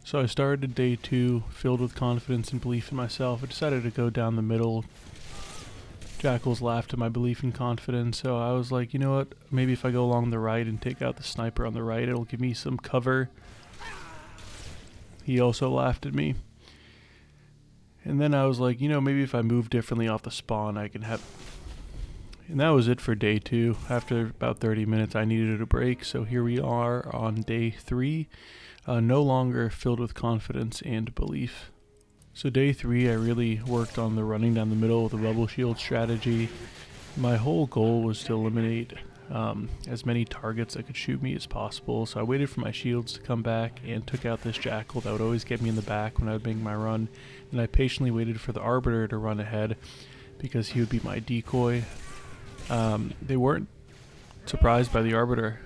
So I started day 2 filled with confidence and belief in myself. I decided to go down the middle. Jackals laughed at my belief and confidence, so I was like, you know what, maybe if I go along the right and take out the sniper on the right, it'll give me some cover. He also laughed at me. And then I was like, you know, maybe if I move differently off the spawn, I can have... And that was it for day 2. After about 30 minutes, I needed a break, so here we are on day 3. No longer filled with confidence and belief. So day 3, I really worked on the running down the middle with the bubble shield strategy. My whole goal was to eliminate as many targets that could shoot me as possible. So I waited for my shields to come back and took out this jackal that would always get me in the back when I would make my run. And I patiently waited for the arbiter to run ahead because he would be my decoy. They weren't surprised by the arbiter,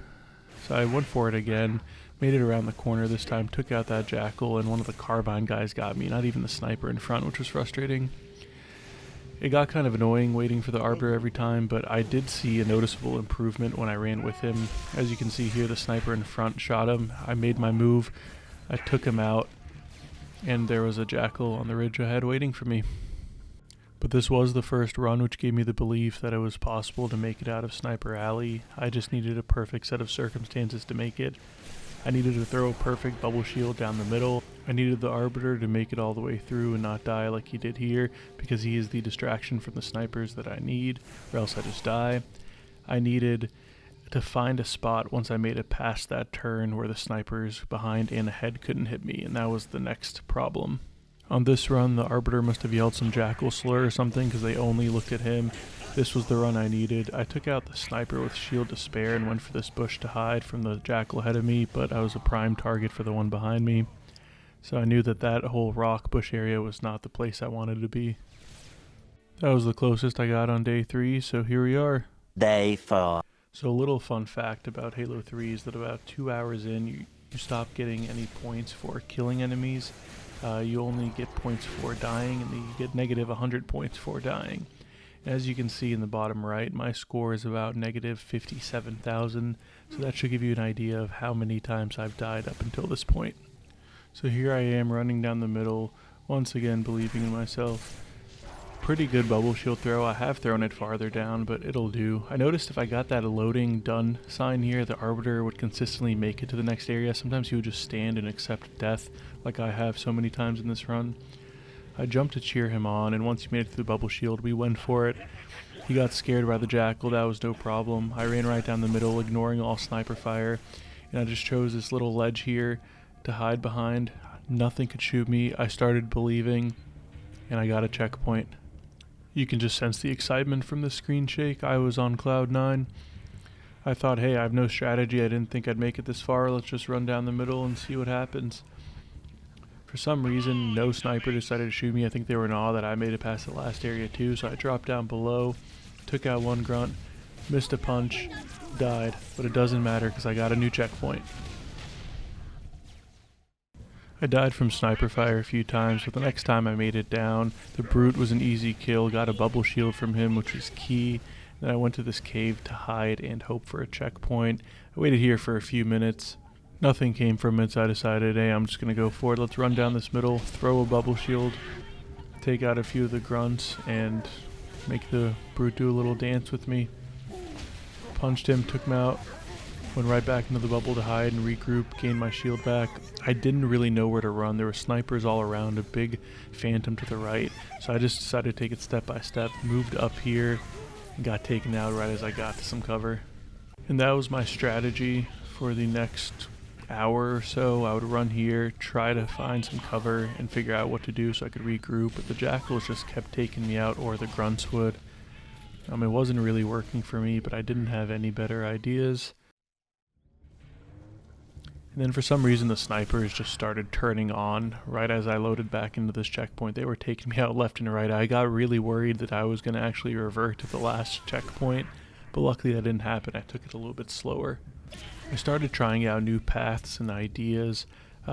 so I went for it again. Made it around the corner this time, took out that jackal, and one of the carbine guys got me, not even the sniper in front, which was frustrating. It got kind of annoying waiting for the arbiter every time, but I did see a noticeable improvement when I ran with him. As you can see here, the sniper in front shot him. I made my move, I took him out, and there was a jackal on the ridge ahead waiting for me. But this was the first run, which gave me the belief that it was possible to make it out of Sniper Alley. I just needed a perfect set of circumstances to make it. I needed to throw a perfect bubble shield down the middle. I needed the arbiter to make it all the way through and not die like he did here, because he is the distraction from the snipers that I need, or else I just die. I needed to find a spot once I made it past that turn where the snipers behind and ahead couldn't hit me, and that was the next problem. On this run, the arbiter must have yelled some jackal slur or something because they only looked at him. This was the run I needed. I took out the sniper with shield to spare and went for this bush to hide from the jackal ahead of me, but I was a prime target for the one behind me. So I knew that that whole rock bush area was not the place I wanted to be. That was the closest I got on day 3, so here we are. Day 4. So a little fun fact about Halo 3 is that about 2 hours in, you stop getting any points for killing enemies. You only get points for dying, and you get negative 100 points for dying. As you can see in the bottom right, my score is about negative 57,000, so that should give you an idea of how many times I've died up until this point. So here I am running down the middle, once again believing in myself. Pretty good bubble shield throw. I have thrown it farther down, but it'll do. I noticed if I got that loading done sign here, the arbiter would consistently make it to the next area. Sometimes he would just stand and accept death, like I have so many times in this run. I jumped to cheer him on, and once he made it through the bubble shield, we went for it. He got scared by the jackal, that was no problem. I ran right down the middle, ignoring all sniper fire, and I just chose this little ledge here to hide behind. Nothing could shoot me. I started believing, and I got a checkpoint. You can just sense the excitement from the screen shake. I was on cloud 9. I thought, hey, I have no strategy. I didn't think I'd make it this far. Let's just run down the middle and see what happens. For some reason, no sniper decided to shoot me. I think they were in awe that I made it past the last area too, so I dropped down below, took out one grunt, missed a punch, died, but it doesn't matter because I got a new checkpoint. I died from sniper fire a few times, but the next time I made it down, the brute was an easy kill, got a bubble shield from him, which was key. Then I went to this cave to hide and hope for a checkpoint. I waited here for a few minutes. Nothing came from it, so I decided, hey, I'm just going to go for it. Let's run down this middle, throw a bubble shield, take out a few of the grunts, and make the brute do a little dance with me. Punched him, took him out, went right back into the bubble to hide and regroup, gained my shield back. I didn't really know where to run. There were snipers all around, a big phantom to the right, so I just decided to take it step by step, moved up here, and got taken out right as I got to some cover. And that was my strategy for the next hour or so. I would run here, try to find some cover, and figure out what to do so I could regroup, but the jackals just kept taking me out, or the grunts would. It wasn't really working for me, but I didn't have any better ideas. And then for some reason the snipers just started turning on right as I loaded back into this checkpoint. They were taking me out left and right. I got really worried that I was going to actually revert to the last checkpoint, but luckily that didn't happen. I took it a little bit slower. I started trying out new paths and ideas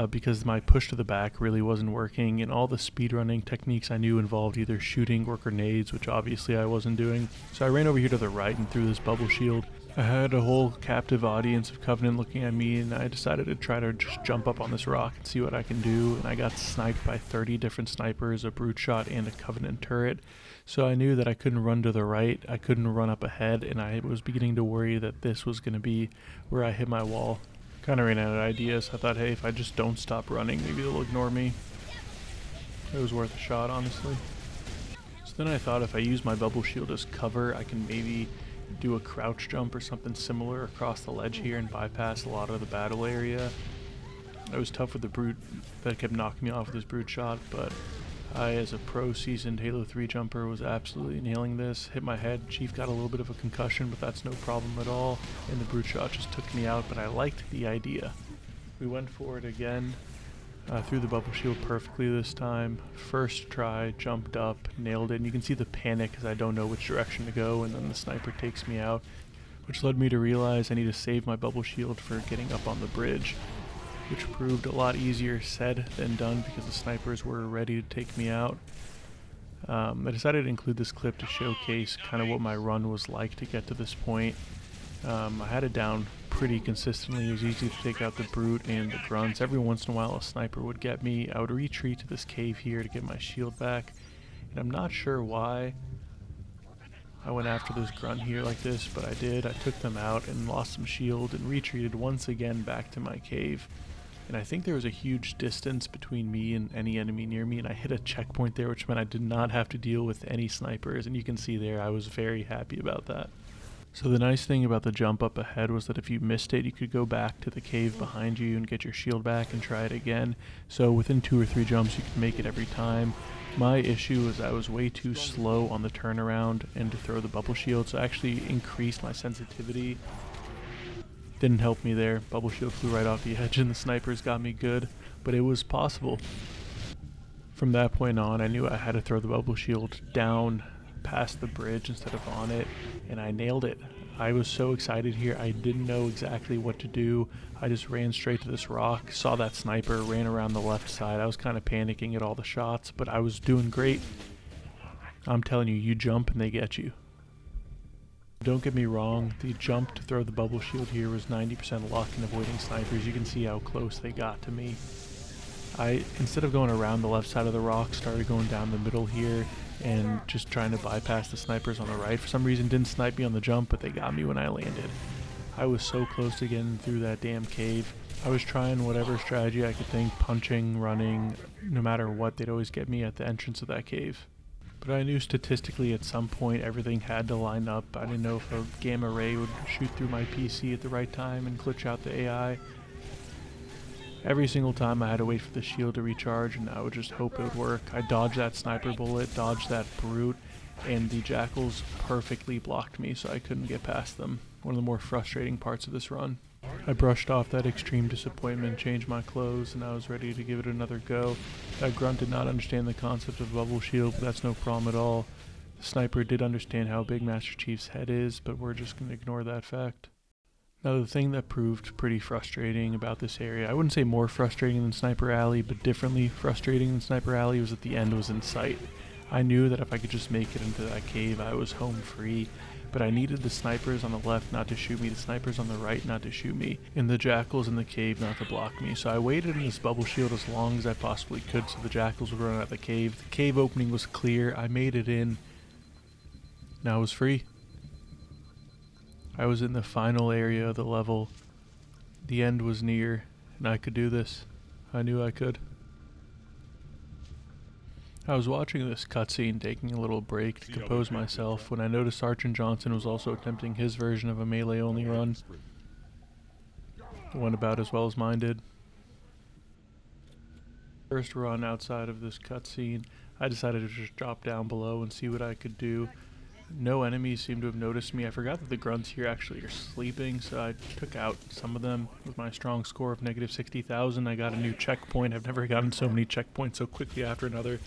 because my push to the back really wasn't working, and all the speedrunning techniques I knew involved either shooting or grenades, which obviously I wasn't doing. So I ran over here to the right and threw this bubble shield. I had a whole captive audience of Covenant looking at me, and I decided to try to just jump up on this rock and see what I can do, and I got sniped by 30 different snipers, a brute shot, and a Covenant turret. So I knew that I couldn't run to the right, I couldn't run up ahead, and I was beginning to worry that this was going to be where I hit my wall. Kind of ran out of ideas. I thought, hey, if I just don't stop running, maybe they'll ignore me. It was worth a shot, honestly. So then I thought if I use my bubble shield as cover, I can maybe do a crouch jump or something similar across the ledge here and bypass a lot of the battle area. It was tough with the brute that kept knocking me off with his brute shot, but I, as a pro seasoned Halo 3 jumper, was absolutely nailing this. Hit my head, Chief got a little bit of a concussion, but that's no problem at all, and the brute shot just took me out, but I liked the idea. We went for it again. Threw the bubble shield perfectly this time. First try, jumped up, nailed it, and you can see the panic because I don't know which direction to go, and then the sniper takes me out, which led me to realize I need to save my bubble shield for getting up on the bridge, which proved a lot easier said than done because the snipers were ready to take me out. I decided to include this clip to showcase kind of what my run was like to get to this point. I had it down pretty consistently. It was easy to take out the brute and the grunts. Every once in a while a sniper would get me. I would retreat to this cave here to get my shield back, and I'm not sure why I went after this grunt here like this, but I did. I took them out and lost some shield and retreated once again back to my cave. And I think there was a huge distance between me and any enemy near me, and I hit a checkpoint there, which meant I did not have to deal with any snipers, and you can see there I was very happy about that. So the nice thing about the jump up ahead was that if you missed it, you could go back to the cave behind you and get your shield back and try it again. So within 2 or 3 jumps you could make it every time. My issue was I was way too slow on the turnaround and to throw the bubble shield, so I actually increased my sensitivity. Didn't help me there. Bubble shield flew right off the edge and the snipers got me good, but it was possible. From that point on, I knew I had to throw the bubble shield down past the bridge instead of on it, and I nailed it. I was so excited here. I didn't know exactly what to do. I just ran straight to this rock, saw that sniper, ran around the left side. I was kind of panicking at all the shots, but I was doing great. I'm telling you, you jump and they get you. Don't get me wrong, the jump to throw the bubble shield here was 90% luck in avoiding snipers. You can see how close they got to me. I, instead of going around the left side of the rock, started going down the middle here and just trying to bypass the snipers on the right. For some reason didn't snipe me on the jump, but they got me when I landed. I was so close to getting through that damn cave. I was trying whatever strategy I could think, punching, running, no matter what, they'd always get me at the entrance of that cave. But I knew statistically at some point everything had to line up. I didn't know if a gamma ray would shoot through my PC at the right time and glitch out the AI. Every single time I had to wait for the shield to recharge, and I would just hope it would work. I dodged that sniper bullet, dodged that brute, and the jackals perfectly blocked me so I couldn't get past them. One of the more frustrating parts of this run. I brushed off that extreme disappointment, changed my clothes, and I was ready to give it another go. That grunt did not understand the concept of bubble shield, but that's no problem at all. The sniper did understand how big Master Chief's head is, but we're just going to ignore that fact. Now, the thing that proved pretty frustrating about this area, I wouldn't say more frustrating than Sniper Alley, but differently frustrating than Sniper Alley, was that the end was in sight. I knew that if I could just make it into that cave, I was home free, but I needed the snipers on the left not to shoot me, the snipers on the right not to shoot me, and the jackals in the cave not to block me. So I waited in this bubble shield as long as I possibly could so the jackals would run out of the cave. The cave opening was clear, I made it in, now I was free. I was in the final area of the level. The end was near, and I could do this. I knew I could. I was watching this cutscene, taking a little break to compose myself, when I noticed Sergeant Johnson was also attempting his version of a melee-only run. It went about as well as mine did. First run outside of this cutscene, I decided to just drop down below and see what I could do. No enemies seem to have noticed me. I forgot that the grunts here actually are sleeping, so I took out some of them. With my strong score of negative 60,000, I got a new checkpoint. I've never gotten so many checkpoints so quickly after another.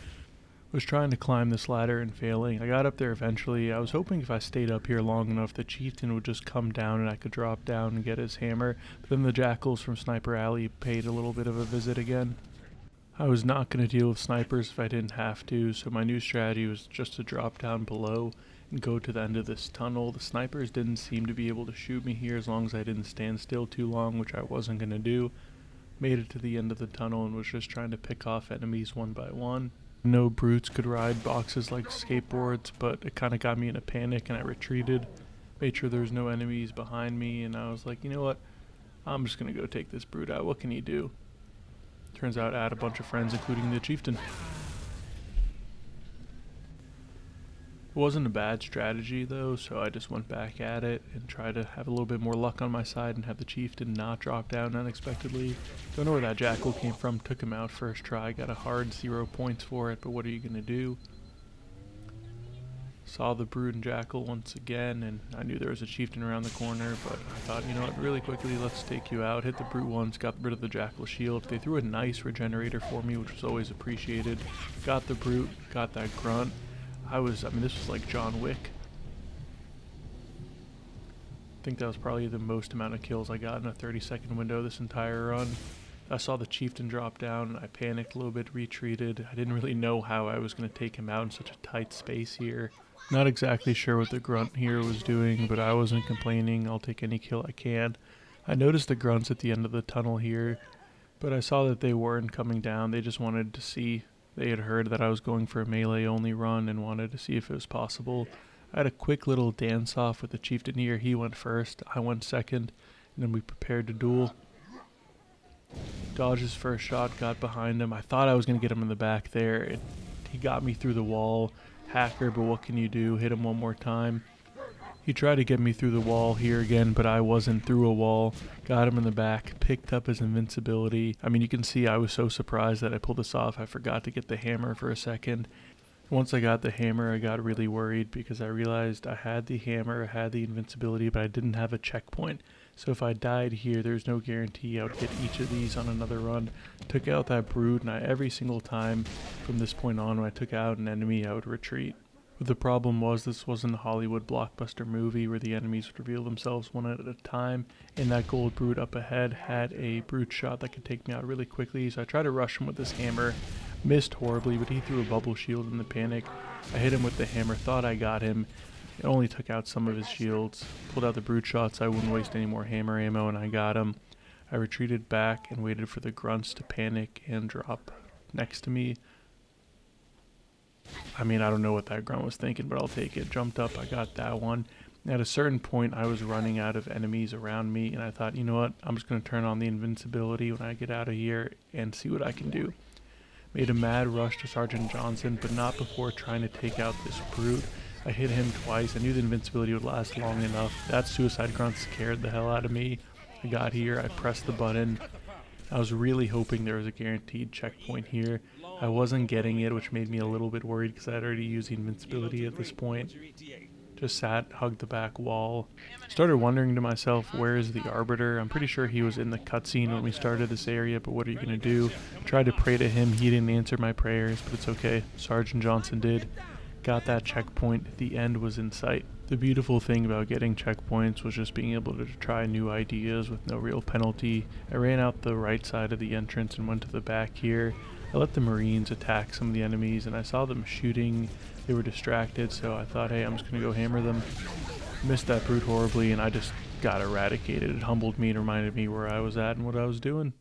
Was trying to climb this ladder and failing. I got up there eventually. I was hoping if I stayed up here long enough, the chieftain would just come down and I could drop down and get his hammer. But then the jackals from Sniper Alley paid a little bit of a visit again. I was not going to deal with snipers if I didn't have to, so my new strategy was just to drop down below go to the end of this tunnel. The snipers didn't seem to be able to shoot me here as long as I didn't stand still too long, which I wasn't going to do. Made it to the end of the tunnel and was just trying to pick off enemies one by one. No brutes could ride boxes like skateboards, but it kind of got me in a panic and I retreated. Made sure there was no enemies behind me, and I was like, you know what? I'm just going to go take this brute out. What can he do? Turns out I had a bunch of friends, including the chieftain. It wasn't a bad strategy though, so I just went back at it and tried to have a little bit more luck on my side and have the chieftain not drop down unexpectedly. Don't know where that jackal came from, took him out first try, got a hard 0 points for it, but what are you gonna do? Saw the brute and jackal once again, and I knew there was a chieftain around the corner, but I thought, you know what, really quickly, let's take you out. Hit the brute once, got rid of the jackal shield. They threw a nice regenerator for me, which was always appreciated. Got the brute, got that grunt. I mean, this was like John Wick. I think that was probably the most amount of kills I got in a 30-second window this entire run. I saw the chieftain drop down, I panicked a little bit, retreated. I didn't really know how I was going to take him out in such a tight space here. Not exactly sure what the grunt here was doing, but I wasn't complaining. I'll take any kill I can. I noticed the grunts at the end of the tunnel here, but I saw that they weren't coming down. They just wanted to see. They had heard that I was going for a melee only run and wanted to see if it was possible. I had a quick little dance off with the chieftain here. He went first, I went second, and then we prepared to duel. Dodged his first shot, got behind him. I thought I was going to get him in the back there. He got me through the wall. Hacker, but what can you do? Hit him one more time. He tried to get me through the wall here again, but I wasn't through a wall. Got him in the back, picked up his invincibility. I mean, you can see I was so surprised that I pulled this off. I forgot to get the hammer for a second. Once I got the hammer, I got really worried because I realized I had the hammer, I had the invincibility, but I didn't have a checkpoint. So if I died here, there's no guarantee I would get each of these on another run. Took out that brute, and every single time from this point on when I took out an enemy, I would retreat. But the problem was this wasn't a Hollywood blockbuster movie where the enemies would reveal themselves one at a time, and that gold brute up ahead had a brute shot that could take me out really quickly, so I tried to rush him with this hammer. Missed horribly, but he threw a bubble shield in the panic. I hit him with the hammer, thought I got him. It only took out some of his shields. Pulled out the brute shot so I wouldn't waste any more hammer ammo, and I got him. I retreated back and waited for the grunts to panic and drop next to me. I mean, I don't know what that grunt was thinking, but I'll take it. Jumped up, I got that one. At a certain point, I was running out of enemies around me, and I thought, you know what, I'm just going to turn on the invincibility when I get out of here and see what I can do. Made a mad rush to Sergeant Johnson, but not before trying to take out this brute. I hit him twice. I knew the invincibility would last long enough. That suicide grunt scared the hell out of me. I got here, I pressed the button. I was really hoping there was a guaranteed checkpoint here. I wasn't getting it, which made me a little bit worried because I'd already used the invincibility at this point. Just sat, hugged the back wall. Started wondering to myself, where is the Arbiter? I'm pretty sure he was in the cutscene when we started this area, but what are you going to do? Tried to pray to him. He didn't answer my prayers, but it's okay. Sergeant Johnson did. Got that checkpoint. The end was in sight. The beautiful thing about getting checkpoints was just being able to try new ideas with no real penalty. I ran out the right side of the entrance and went to the back here. I let the Marines attack some of the enemies, and I saw them shooting. They were distracted, so I thought, hey, I'm just going to go hammer them. Missed that brute horribly, and I just got eradicated. It humbled me and reminded me where I was at and what I was doing.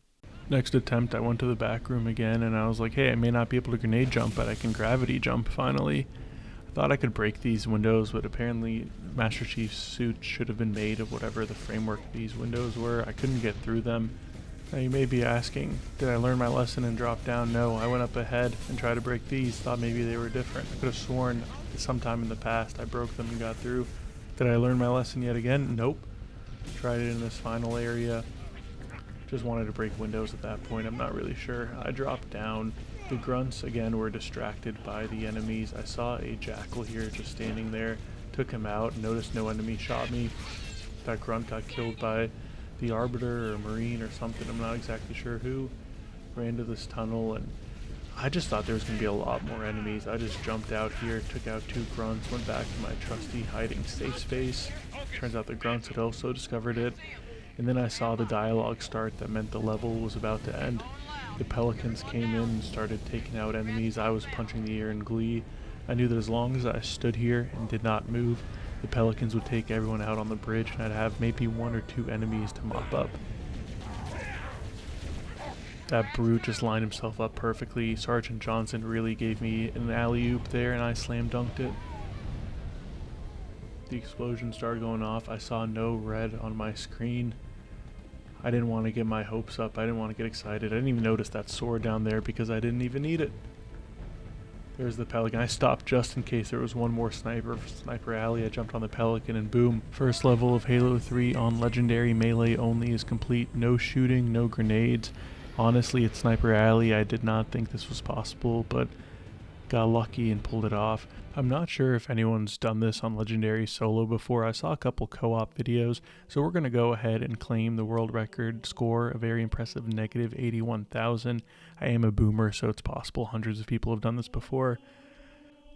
Next attempt, I went to the back room again, and I was like, hey, I may not be able to grenade jump, but I can gravity jump finally. I thought I could break these windows, but apparently Master Chief's suit should have been made of whatever the framework of these windows were. I couldn't get through them. Now you may be asking, did I learn my lesson and drop down? No, I went up ahead and tried to break these, thought maybe they were different. I could have sworn sometime in the past I broke them and got through. Did I learn my lesson yet again? Nope. Tried it in this final area. Just wanted to break windows at that point, I'm not really sure. I dropped down. The grunts again were distracted by the enemies. I saw a jackal here just standing there. Took him out, noticed no enemy shot me. That grunt got killed by the Arbiter or Marine or something, I'm not exactly sure who. Ran to this tunnel, and I just thought there was going to be a lot more enemies. I just jumped out here, took out 2 grunts, went back to my trusty hiding safe space. Turns out the grunts had also discovered it. And then I saw the dialogue start that meant the level was about to end. The pelicans came in and started taking out enemies. I was punching the air in glee. I knew that as long as I stood here and did not move, the Pelicans would take everyone out on the bridge and I'd have maybe 1 or 2 enemies to mop up. That brute just lined himself up perfectly. Sergeant Johnson really gave me an alley-oop there and I slam dunked it. The explosion started going off. I saw no red on my screen. I didn't want to get my hopes up. I didn't want to get excited. I didn't even notice that sword down there because I didn't even need it. There's the Pelican. I stopped just in case there was one more Sniper Alley. I jumped on the Pelican and boom. First level of Halo 3 on Legendary Melee only is complete. No shooting, no grenades. Honestly, at Sniper Alley, I did not think this was possible, but got lucky and pulled it off. I'm not sure if anyone's done this on Legendary solo before. I saw a couple co-op videos, so we're going to go ahead and claim the world record score, a very impressive negative 81,000. I am a boomer, so it's possible hundreds of people have done this before.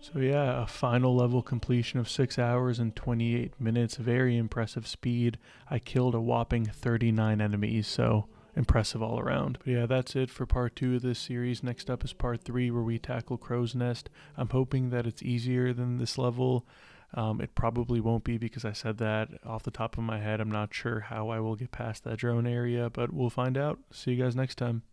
So yeah, a final level completion of 6 hours and 28 minutes, very impressive speed. I killed a whopping 39 enemies, so impressive all around. But yeah, that's it for part 2 of this series. Next up is part 3 where we tackle Crow's Nest. I'm hoping that it's easier than this level. It probably won't be because I said that off the top of my head. I'm not sure how I will get past that drone area, but we'll find out. See you guys next time.